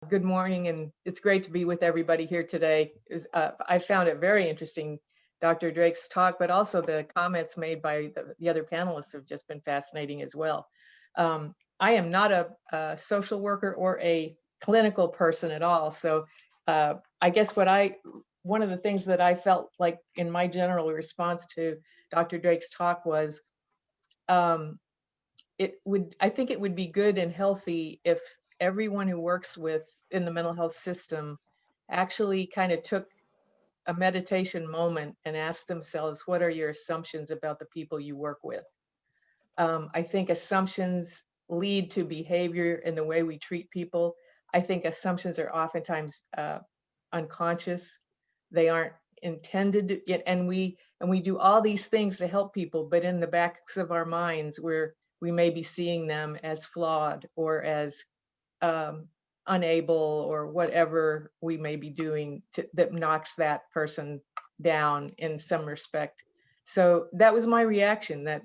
Good morning, and it's great to be with everybody here today. I found it very interesting, Dr. Drake's talk, but also the comments made by the other panelists have just been fascinating as well. I am not a social worker or a clinical person at all, so I guess one of the things that I felt like in my general response to Dr. Drake's talk was um, I think it would be good and healthy if everyone who works in the mental health system actually kind of took a meditation moment and asked themselves, what are your assumptions about the people you work with? I think assumptions lead to behavior in the way we treat people. I think assumptions are oftentimes unconscious. They aren't intended to, and we do all these things to help people, but in the backs of our minds, we may be seeing them as flawed or as unable or whatever we may be doing that knocks that person down in some respect. So that was my reaction, that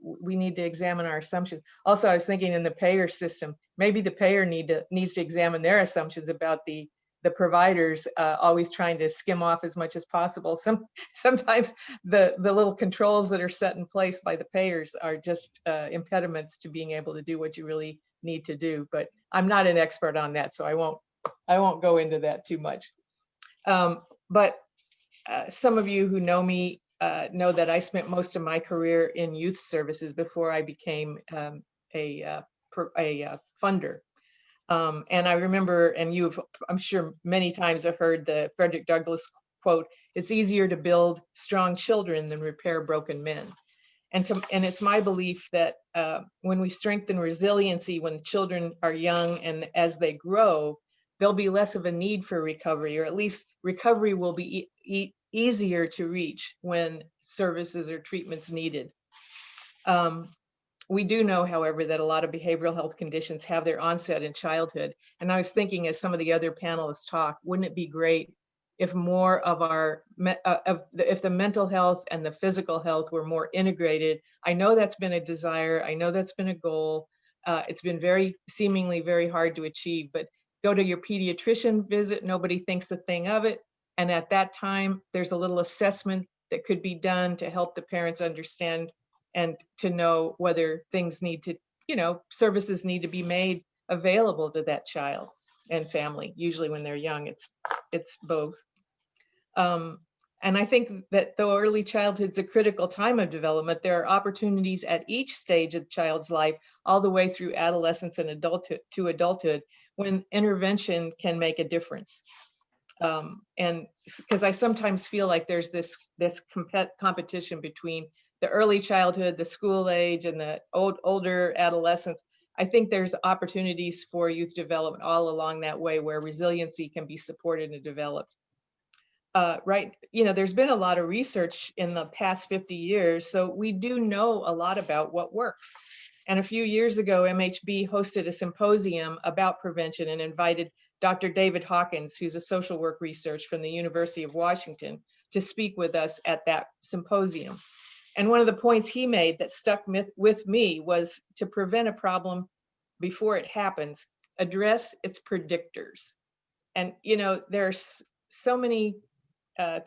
we need to examine our assumptions. Also, I was thinking in the payer system, maybe the payer needs to examine their assumptions about the providers always trying to skim off as much as possible. Sometimes the little controls that are set in place by the payers are just impediments to being able to do what you really need to do. But I'm not an expert on that, so I won't go into that too much. But some of you who know me know that I spent most of my career in youth services before I became a funder. And I remember, and I'm sure many times have heard the Frederick Douglass quote, "It's easier to build strong children than repair broken men." And it's my belief that when we strengthen resiliency when children are young and as they grow, there'll be less of a need for recovery, or at least recovery will be easier to reach when services or treatments needed. We do know, however, that a lot of behavioral health conditions have their onset in childhood. And I was thinking, as some of the other panelists talk, wouldn't it be great if more of if the mental health and the physical health were more integrated? I know that's been a desire. I know that's been a goal. It's been seemingly very hard to achieve, but go to your pediatrician visit, nobody thinks a thing of it. And at that time, there's a little assessment that could be done to help the parents understand and to know whether things services need to be made available to that child and family. Usually when they're young, it's both. And I think that though early childhood's a critical time of development, there are opportunities at each stage of the child's life, all the way through adolescence and adulthood, when intervention can make a difference. And because I sometimes feel like there's this competition between the early childhood, the school age, and the older adolescence. I think there's opportunities for youth development all along that way where resiliency can be supported and developed. Right, there's been a lot of research in the past 50 years, so we do know a lot about what works. And a few years ago, MHB hosted a symposium about prevention and invited Dr. David Hawkins, who's a social work researcher from the University of Washington, to speak with us at that symposium. And one of the points he made that stuck with me was to prevent a problem before it happens, address its predictors. And, there's so many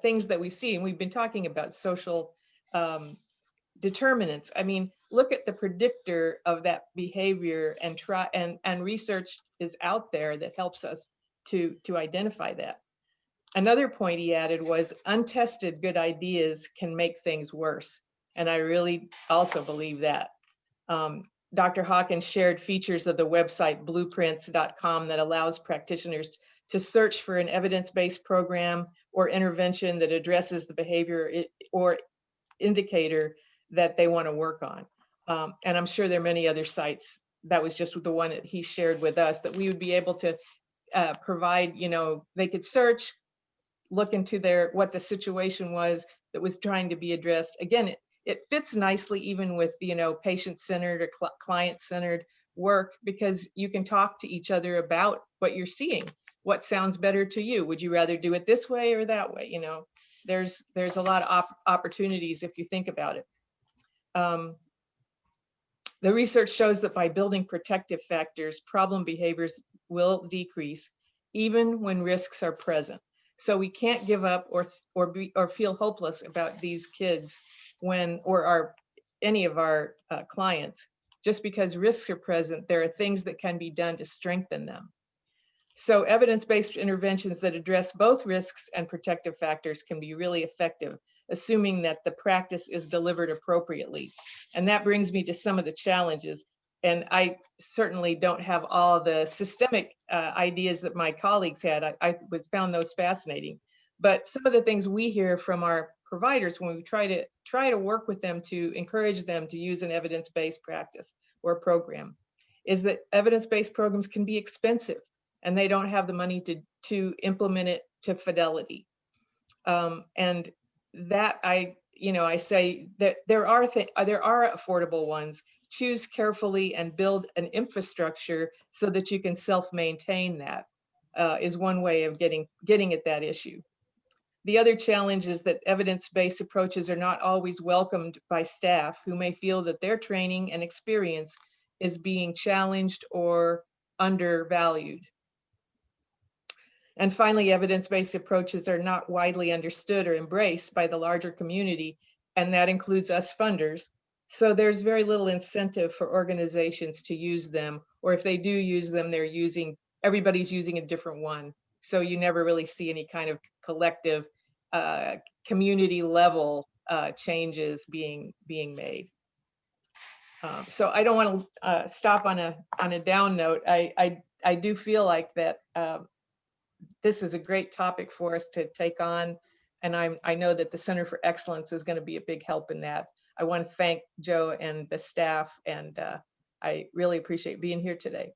things that we see, and we've been talking about social determinants. I mean, look at the predictor of that behavior and try, and research is out there that helps us to identify that. Another point he added was untested good ideas can make things worse. And I really also believe that. Dr. Hawkins shared features of the website blueprints.com that allows practitioners to search for an evidence-based program or intervention that addresses the behavior or indicator that they want to work on. And I'm sure there are many other sites. That was just the one that he shared with us, that we would be able to provide, they could search, look into what the situation was that was trying to be addressed. Again, it fits nicely even with, patient-centered or client-centered work, because you can talk to each other about what you're seeing. What sounds better to you? Would you rather do it this way or that way? There's a lot of opportunities if you think about it. The research shows that by building protective factors, problem behaviors will decrease, even when risks are present. So we can't give up or feel hopeless about these kids or any of our clients. Just because risks are present, there are things that can be done to strengthen them. So evidence-based interventions that address both risks and protective factors can be really effective, assuming that the practice is delivered appropriately. And that brings me to some of the challenges. And I certainly don't have all the systemic ideas that my colleagues had. I found those fascinating. But some of the things we hear from our providers when we try to work with them to encourage them to use an evidence-based practice or program is that evidence-based programs can be expensive and they don't have the money to implement it to fidelity. And that I say that there are affordable ones. Choose carefully and build an infrastructure so that you can self-maintain that is one way of getting at that issue. The other challenge is that evidence-based approaches are not always welcomed by staff who may feel that their training and experience is being challenged or undervalued. And finally, evidence-based approaches are not widely understood or embraced by the larger community, and that includes us funders. So there's very little incentive for organizations to use them, or if they do use them, everybody's using a different one. So you never really see any kind of collective community level changes being made. So I don't want to stop on a down note. I do feel like that this is a great topic for us to take on. And I know that the Center for Excellence is going to be a big help in that. I want to thank Joe and the staff, and I really appreciate being here today.